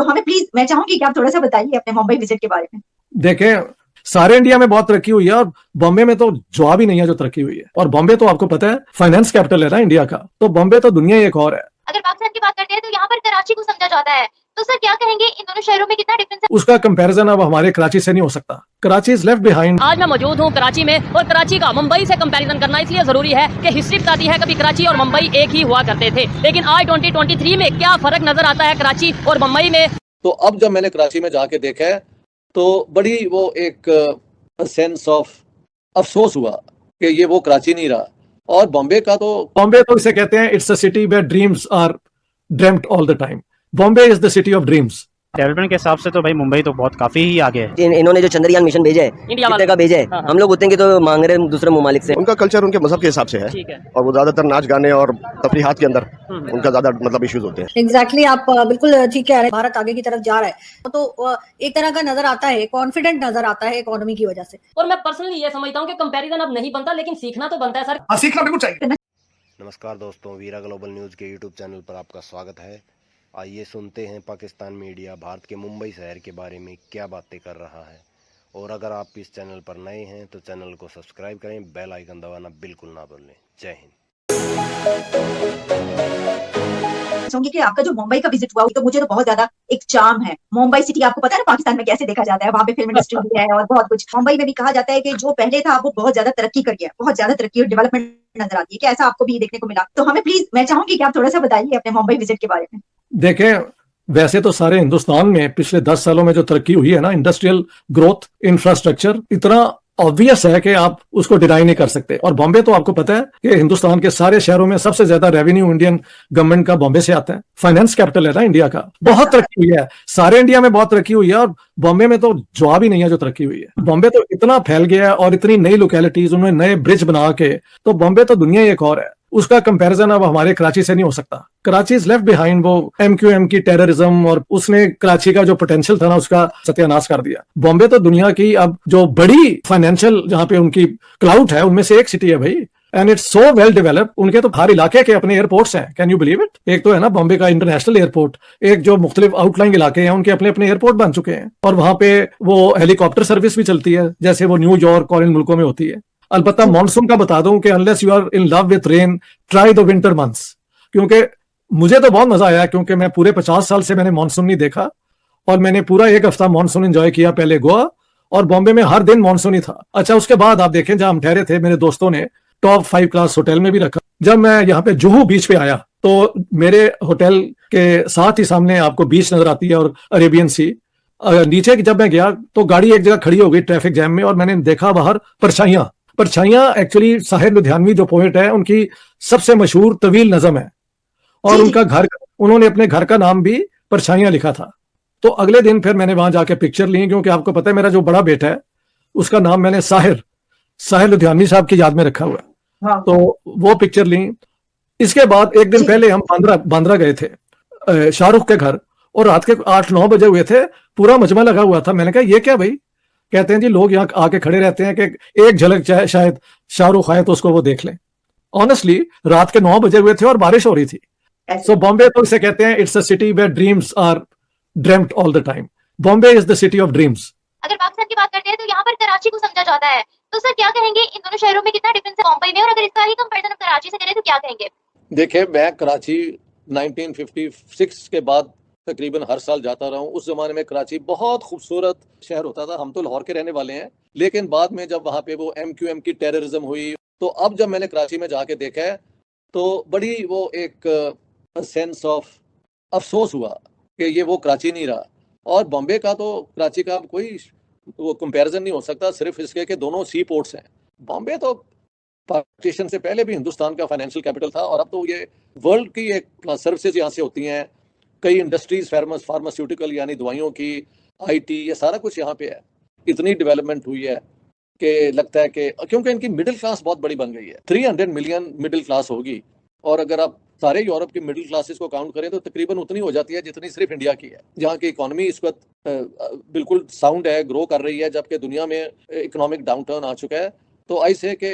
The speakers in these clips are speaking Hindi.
हमें प्लीज, मैं चाहूंगी कि आप थोड़ा सा बताइए अपने मुंबई विजिट के बारे में। देखें, सारे इंडिया में बहुत तरक्की हुई है और बॉम्बे में तो जवाब ही नहीं है जो तरक्की हुई है। और बॉम्बे तो आपको पता है फाइनेंस कैपिटल है ना इंडिया का, तो बॉम्बे तो दुनिया ही एक और है। अगर पाकिस्तान की बात करते हैं तो यहाँ पर कराची को समझा जाता है, तो सर क्या कहेंगे इन दोनों शहरों में कितना डिफरेंस है? उसका कंपैरिजन अब हमारे कराची से नहीं हो सकता। Karachi is left behind. आज मैं मौजूद हूँ कराची में और कराची का मुंबई से कंपैरिजन करना इसलिए जरूरी है कि हिस्ट्री बताती है कभी कराची और मुंबई एक ही हुआ करते थे, लेकिन आज 2023 में क्या फर्क नजर आता है कराची और मुंबई में। तो अब जब मैंने कराची में जाके देखा है तो बड़ी वो एक सेंस ऑफ अफसोस हुआ कि ये वो कराची नहीं रहा। और बॉम्बे का तो बॉम्बे तो इसे कहते हैं it's a city where dreams are dreamed all the time. Bombay is the city of dreams. Development के हिसाब से तो भाई मुंबई तो बहुत काफी ही आगे है। इन्होंने जो चंद्रयान मिशन भेजा है, इंडिया कितने का भेजा है, हाँ। हम लोग उतने की तो मांग रहे हैं दूसरे ममालिक से। उनका कल्चर उनके मजहब के हिसाब से है, ठीक है। और वो ज्यादातर नाच गाने और तफरीहात के अंदर उनका ज्यादा मतलब इश्यूज होते हैं। एग्जैक्टली आप बिल्कुल ठीक कह रहे हैं। भारत आगे की तरफ जा रहा है तो एक तरह का नजर आता है, कॉन्फिडेंट नजर आता है इकोनॉमी की वजह से। और मैं पर्सनली ये समझता हूँ कि कंपैरिजन अब नहीं बनता, लेकिन सीखना तो बनता है सर। सीखना बिल्कुल चाहिए। नमस्कार दोस्तों, वीरा ग्लोबल न्यूज़ के यूट्यूब चैनल पर आपका स्वागत है। आइए सुनते हैं पाकिस्तान मीडिया भारत के मुंबई शहर के बारे में क्या बातें कर रहा है। और अगर आप इस चैनल पर नए हैं तो चैनल को सब्सक्राइब करें, बेल आइकन दबाना बिल्कुल ना भूलें। जय हिंद। चाहूंगी कि आपका जो मुंबई का विजिट हुआ तो मुझे तो बहुत ज्यादा एक चार्म है। मुंबई सिटी आपको पता है ना पाकिस्तान में कैसे देखा जाता है, वहाँ पे फिल्म इंडस्ट्री भी है और बहुत कुछ। मुंबई में भी कहा जाता है कि जो पहले था वो बहुत ज्यादा तरक्की कर गया, बहुत ज्यादा तरक्की और डेवलपमेंट नजर आती है। क्या ऐसा आपको भी देखने को मिला? तो हमें प्लीज, मैं चाहूंगी कि आप थोड़ा सा बताइए अपने मुंबई विजिट के बारे में। देखें, वैसे तो सारे हिंदुस्तान में पिछले 10 सालों में जो तरक्की हुई है ना, इंडस्ट्रियल ग्रोथ, इंफ्रास्ट्रक्चर, इतना ऑब्वियस है कि आप उसको डिनाई नहीं कर सकते। और बॉम्बे तो आपको पता है कि हिंदुस्तान के सारे शहरों में सबसे ज्यादा रेवेन्यू इंडियन गवर्नमेंट का बॉम्बे से आता है। फाइनेंस कैपिटल है ना इंडिया का, बहुत तरक्की हुई है। सारे इंडिया में बहुत तरक्की हुई है और बॉम्बे में तो जवाब ही नहीं है जो तरक्की हुई है। बॉम्बे तो इतना फैल गया है और इतनी नई लोकेलिटीज, उन्होंने नए ब्रिज बना के, तो बॉम्बे तो दुनिया ही एक और है। उसका कंपैरिजन अब हमारे कराची से नहीं हो सकता। Karachi is left behind. वो MQM की टेररिज्म और उसने कराची का जो पोटेंशियल था ना उसका सत्यानाश कर दिया। बॉम्बे तो दुनिया की अब जो बड़ी फाइनेंशियल जहां पे उनकी क्लाउड है उनमें से एक सिटी है भाई। And it's so well developed. उनके तो हर इलाके के अपने एयरपोर्ट्स हैं। Can you believe it? एक तो है ना बॉम्बे का इंटरनेशनल एयरपोर्ट, एक जो मुख्तलिफ आउटलाइन इलाके हैं उनके अपने अपने एयरपोर्ट बन चुके हैं। और वहां पे वो हेलीकॉप्टर सर्विस भी चलती है जैसे वो न्यूयॉर्क और इन मुल्कों में होती है। अलबत्ता मॉनसून का बता दूं कि unless you are in love with rain, try the winter months. क्योंकि मुझे तो बहुत मजा आया, क्योंकि मैं पूरे 50 साल से मैंने मॉनसून नहीं देखा और मैंने पूरा एक हफ्ता मॉनसून एंजॉय किया। पहले गोवा और बॉम्बे में हर दिन मॉनसून ही था। अच्छा, उसके बाद आप देखें जहां हम ठहरे थे, मेरे दोस्तों ने टॉप 5 क्लास होटल में भी रखा। जब मैं यहाँ पे जुहू बीच पे आया तो मेरे होटल के साथ ही सामने आपको बीच नजर आती है और अरेबियन सी। नीचे जब मैं गया तो गाड़ी एक जगह खड़ी हो गई ट्रैफिक जैम में और मैंने देखा बाहर परछाइयां। एक्चुअली साहिर लुधियानवी जो पोएट है उनकी सबसे मशहूर तवील नज़म है और उनका घर, उन्होंने अपने घर का नाम भी परछाइयां लिखा था। तो अगले दिन फिर मैंने वहां जाके पिक्चर ली, क्योंकि आपको पता है मेरा जो बड़ा बेटा है उसका नाम मैंने साहिर लुधियानवी साहब की याद में रखा हुआ है। तो वो पिक्चर ली। इसके बाद एक दिन पहले हम बांद्रा गए थे शाहरुख के घर, और रात के 8-9 बजे हुए थे, पूरा मजमा लगा हुआ था। मैंने कहा ये क्या भाई? कहते हैं जी लोग यहाँ आके खड़े रहते हैं कि एक झलक शायद शाहरुख आए तो उसको वो देख लें। ऑनेस्टली रात के 9 बजे हुए थे और बारिश हो रही थी। सो बॉम्बे तो इसे कहते हैं it's a city where dreams are dreamed all the time. Bombay is the city of dreams. अगर पाकिस्तान की बात करते हैं तो यहाँ पर कराची को समझा जाता है, तो सर क्या कहेंगे इन दोनों शहरों में कितना डिफरेंस है मुंबई में? और अगर इसका ही कंपैरिजन कराची से करें तो क्या कहेंगे? देखिए, मैं कराची 1956 के बाद तकरीबन हर साल जाता रहा हूँ। उस जमाने में कराची बहुत खूबसूरत शहर होता था। हम तो लाहौर के रहने वाले हैं, लेकिन बाद में जब वहाँ पे वो MQM की टेररिज्म हुई तो अब जब मैंने कराची में जाके देखा है तो बड़ी वो एक सेंस ऑफ अफसोस हुआ कि ये वो कराची नहीं रहा। और बॉम्बे का तो कराची का कोई वो कंपैरिजन नहीं हो सकता, सिर्फ इसके कि दोनों सी पोर्ट्स हैं। बॉम्बे तो पार्टीशन से पहले भी हिंदुस्तान का फाइनेंशियल कैपिटल था और अब तो ये वर्ल्ड की एक सर्विसेज यहाँ से होती हैं। कई इंडस्ट्रीज, फार्मास्यूटिकल यानी दवाइयों की, IT, ये सारा कुछ यहाँ पे है। इतनी डेवलपमेंट हुई है कि लगता है कि क्योंकि इनकी मिडिल क्लास बहुत बड़ी बन गई है। 300 मिलियन मिडिल क्लास होगी और अगर आप सारे यूरोप की मिडिल क्लासेस को काउंट करें तो तकरीबन उतनी हो जाती है जितनी सिर्फ इंडिया की है। जहाँ की इकोनॉमी इस वक्त बिल्कुल साउंड है, ग्रो कर रही है, जबकि दुनिया में इकोनॉमिक डाउनटर्न आ चुका है। तो आई से कि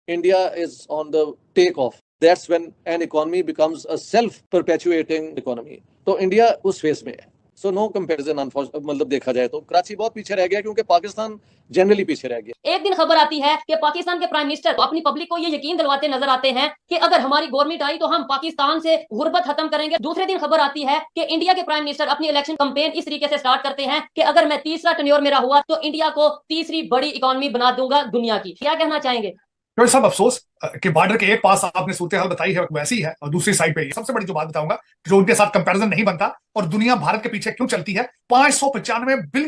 India is on the take off. That's when an economy becomes a self-perpetuating economy. तो इंडिया उस फेज में है। सो नो कंपैरिजन मतलब देखा जाए तो कराची बहुत पीछे रह गया क्योंकि पाकिस्तान जनरली पीछे रह गया। एक दिन खबर आती है कि पाकिस्तान के प्राइम मिनिस्टर अपनी पब्लिक को ये यकीन दिलवाते नजर आते हैं कि अगर हमारी गवर्नमेंट आई तो हम पाकिस्तान से गुर्बत खत्म करेंगे। दूसरे दिन खबर आती है कि इंडिया के प्राइम मिनिस्टर अपनी इलेक्शन कैंपेन इस तरीके से स्टार्ट करते हैं कि अगर मैं तीसरा टेन्योर मेरा हुआ तो इंडिया को तीसरी बड़ी इकोनॉमी बना दूंगा दुनिया की। क्या कहना चाहेंगे? तो सब अफसोस कि बॉर्डर के एक पास आपने सूरत हाल बताई है वैसी ही है और दूसरी साइड पे सबसे बड़ी जो बात बताऊंगा जो उनके साथ कंपैरिजन नहीं बनता और दुनिया भारत के पीछे क्यों चलती है, 595 बिलियन